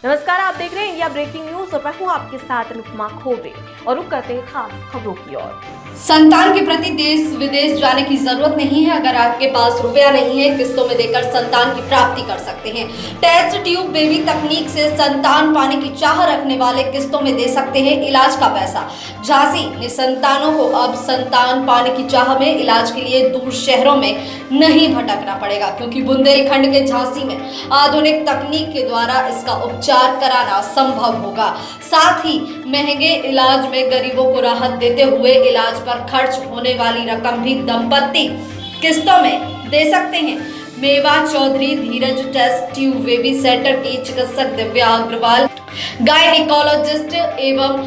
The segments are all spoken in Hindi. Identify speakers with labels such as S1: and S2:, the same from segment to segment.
S1: नमस्कार, आप देख रहे हैं इंडिया ब्रेकिंग न्यूज और मैं हूं आपके साथ अनुपमा खोबे और रुक करते हैं खास खबरों की ओर।
S2: संतान के प्रति देश विदेश जाने की जरूरत नहीं है। अगर आपके पास रुपया नहीं है, किस्तों में देकर संतान की प्राप्ति कर सकते हैं। टेस्ट ट्यूब बेबी तकनीक से संतान पाने की चाह रखने वाले किस्तों में दे सकते हैं इलाज का पैसा। झांसी में संतानों को अब संतान पाने की चाह में इलाज के लिए दूर शहरों में नहीं भटकना पड़ेगा, क्योंकि बुंदेलखंड के झांसी में आधुनिक तकनीक के द्वारा इसका उपचार कराना संभव होगा। साथ ही महंगे इलाज में गरीबों को राहत देते हुए इलाज पर खर्च होने वाली रकम भी दंपत्ति किस्तों में दे सकते हैं। मेवा चौधरी धीरज टेस्ट ट्यूब बेबी सेंटर की चिकित्सक दिव्या अग्रवाल, गायनिकोलॉजिस्ट एवं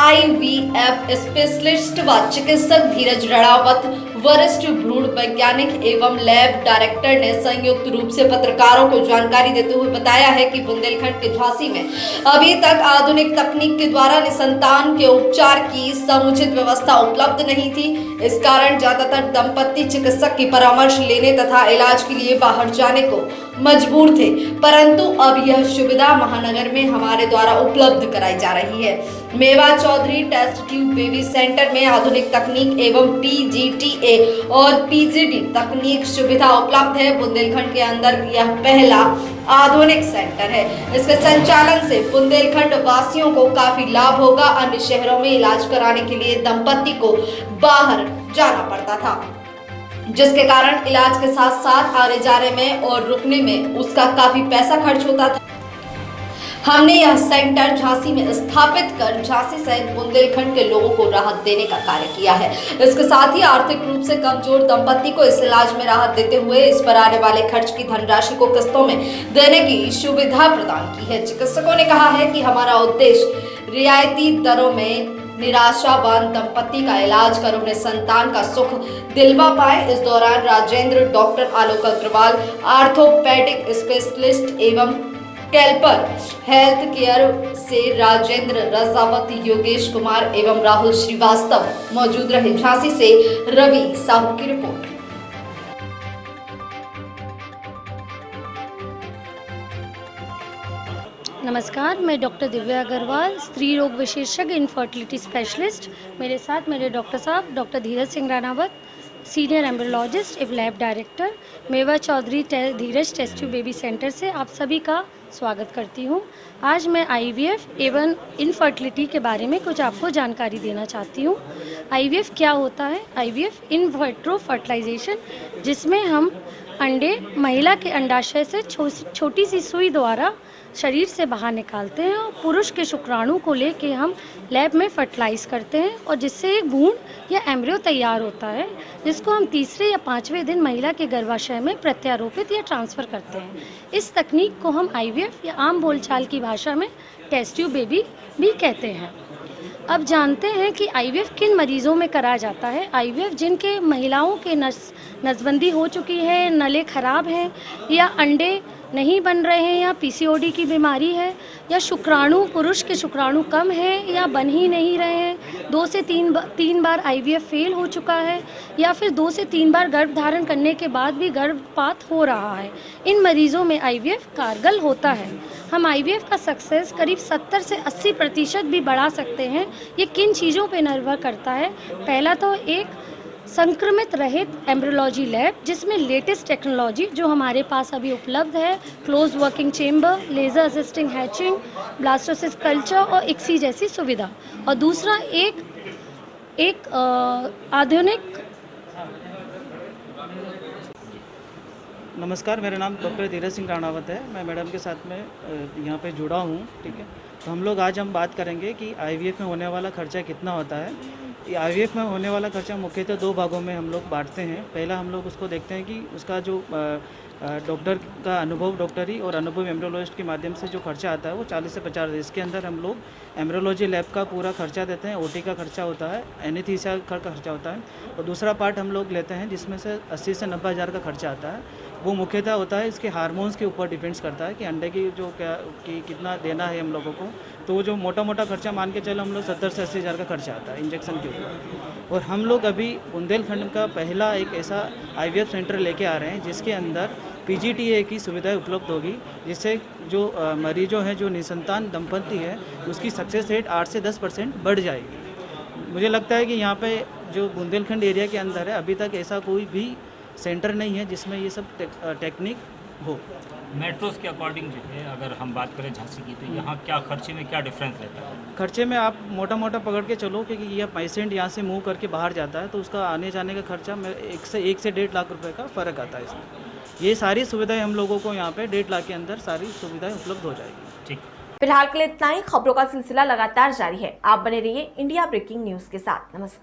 S2: IVF स्पेशलिस्ट व चिकित्सक धीरज रणावत, वरिष्ठ भ्रूण वैज्ञानिक एवं लैब डायरेक्टर ने संयुक्त रूप से पत्रकारों को जानकारी देते हुए बताया है कि बुंदेलखंड के झांसी में अभी तक आधुनिक तकनीक के द्वारा निसंतान के उपचार की समुचित व्यवस्था उपलब्ध नहीं थी। इस कारण ज्यादातर दंपत्ति चिकित्सक की परामर्श लेने तथा इलाज के लिए बाहर जाने को मजबूर थे, परंतु अब यह सुविधा महानगर में हमारे द्वारा उपलब्ध कराई जा रही है। Mewa Chaudhary test tube baby centre में आधुनिक तकनीक एवं PGTA और PGD तकनीक सुविधा उपलब्ध है। बुंदेलखंड के अंदर यह पहला आधुनिक सेंटर है। इसके संचालन से बुंदेलखंड वासियों को काफी लाभ होगा। अन्य शहरों में इलाज कराने के लिए दंपत्ति को बाहर जाना पड़ता था, जिसके कारण इलाज के साथ साथ आने जाने में और रुकने में उसका काफी पैसा खर्च होता था। हमने यह सेंटर झांसी में स्थापित कर झांसी सहित बुंदेलखंड के लोगों को राहत देने का कार्य किया है। इसके साथ ही आर्थिक रूप से कमजोर दंपत्ति को इस इलाज में राहत देते हुए इस पर आने वाले खर्च की धनराशि को किस्तों में देने की सुविधा प्रदान की है। चिकित्सकों ने कहा है कि हमारा उद्देश्य रियायती दरों में निराशावान दंपत्ति का इलाज कर उन्हें संतान का सुख दिलवा पाए। इस दौरान राजेंद्र, डॉक्टर आलोक अग्रवाल, आर्थोपेडिक स्पेशलिस्ट एवं कैल्पर हेल्थ केयर से राजेंद्र रजावत, योगेश कुमार एवं राहुल श्रीवास्तव मौजूद रहे। झांसी से रवि साहू की रिपोर्ट।
S3: नमस्कार, मैं डॉक्टर दिव्या अग्रवाल, स्त्री रोग विशेषज्ञ इनफर्टिलिटी स्पेशलिस्ट। मेरे साथ मेरे डॉक्टर साहब doctor Dheeraj Singh Ranawat, senior embryologist एवं लैब डायरेक्टर, मेवा चौधरी धीरज टेस्ट ट्यूब बेबी सेंटर से आप सभी का स्वागत करती हूँ। आज मैं IVF एवं इनफर्टिलिटी के बारे में कुछ आपको जानकारी देना चाहती हूँ। IVF क्या होता है? IVF इन विट्रो फर्टिलाइजेशन, जिसमें हम अंडे महिला के अंडाशय से छोटी सी सुई द्वारा शरीर से बाहर निकालते हैं और पुरुष के शुक्राणु को लेके हम लैब में फर्टिलाइज करते हैं और जिससे एक भ्रूण या एम्ब्रियो तैयार होता है, जिसको हम तीसरे या पाँचवें दिन महिला के गर्भाशय में प्रत्यारोपित या ट्रांसफ़र करते हैं। इस तकनीक को हम IVF या आम बोलचाल की भाषा में टेस्ट ट्यूब बेबी भी कहते हैं। अब जानते हैं कि IVF किन मरीज़ों में कराया जाता है। IVF जिनके महिलाओं के नसबंदी हो चुकी है, नलें खराब हैं या अंडे नहीं बन रहे हैं या PCOD की बीमारी है या शुक्राणु, पुरुष के शुक्राणु कम है या बन ही नहीं रहे हैं, 2 से 3 बार IVF फेल हो चुका है या फिर 2 से 3 बार गर्भ धारण करने के बाद भी गर्भपात हो रहा है, इन मरीज़ों में IVF कारगर होता है। हम IVF का सक्सेस करीब 70 से 80% भी बढ़ा सकते हैं। ये किन चीज़ों पे निर्भर करता है? पहला तो एक संक्रमित रहित एम्ब्रियोलॉजी लैब, जिसमें लेटेस्ट टेक्नोलॉजी जो हमारे पास अभी उपलब्ध है, close working chamber, laser assisting hatching, blastocyst culture और ICSI जैसी सुविधा। और दूसरा एक आधुनिक।
S4: नमस्कार, मेरा नाम डॉक्टर धीरज सिंह राणावत है। मैं मैडम के साथ में यहाँ पे जुड़ा हूँ। ठीक है, तो हम बात करेंगे कि IVF में होने वाला खर्चा कितना होता है। ये IVF में होने वाला खर्चा मुख्यतः 2 भागों में हम लोग बांटते हैं। पहला हम लोग उसको देखते हैं कि उसका जो डॉक्टर का अनुभव, डॉक्टरी और अनुभव एम्ब्रियोलॉजिस्ट के माध्यम से जो खर्चा आता है वो 40 से 50। इसके अंदर हम लोग एम्ब्रियोलॉजी लैब का पूरा खर्चा देते हैं, OT का खर्चा होता है, एनेस्थीसिया का खर्चा होता है और दूसरा पार्ट हम लोग लेते हैं जिसमें से 80 से 90 हज़ार का खर्चा आता है। वो मुख्यतः होता है इसके हार्मोन्स के ऊपर डिपेंड्स करता है कि अंडे की जो क्या कि कितना देना है हम लोगों को। तो जो मोटा मोटा खर्चा मान के चलो हम लोग 70 से 80 हज़ार का खर्चा आता है इंजेक्शन के ऊपर। और हम लोग अभी बुंदेलखंड का पहला एक ऐसा IVF सेंटर लेके आ रहे हैं जिसके अंदर PGTA की सुविधाएं उपलब्ध होगी, जिससे जो मरीजों हैं जो निसंतान दंपति है उसकी सक्सेस रेट 8 से 10% बढ़ जाएगी। मुझे लगता है कि यहाँ पे जो बुंदेलखंड एरिया के अंदर है अभी तक ऐसा कोई भी सेंटर नहीं है जिसमें ये सब टेक्निक हो।
S5: मेट्रोस के अकॉर्डिंग जो है अगर हम बात करें झांसी की, तो यहाँ क्या खर्चे में क्या डिफरेंस रहता है? खर्चे
S4: में आप मोटा मोटा पकड़ के चलो क्योंकि ये पेशेंट यहाँ से मूव करके बाहर जाता है तो उसका आने जाने का खर्चा में 1 से 1.5 लाख रुपए का फ़र्क आता है इसमें। ये सारी सुविधाएं हम लोगों को यहाँ पे 1.5 लाख के अंदर सारी सुविधाएं उपलब्ध हो जाएगी।
S5: ठीक,
S1: फिलहाल के लिए इतना ही। खबरों का सिलसिला लगातार जारी है, आप बने रहिए इंडिया ब्रेकिंग न्यूज के साथ। नमस्कार।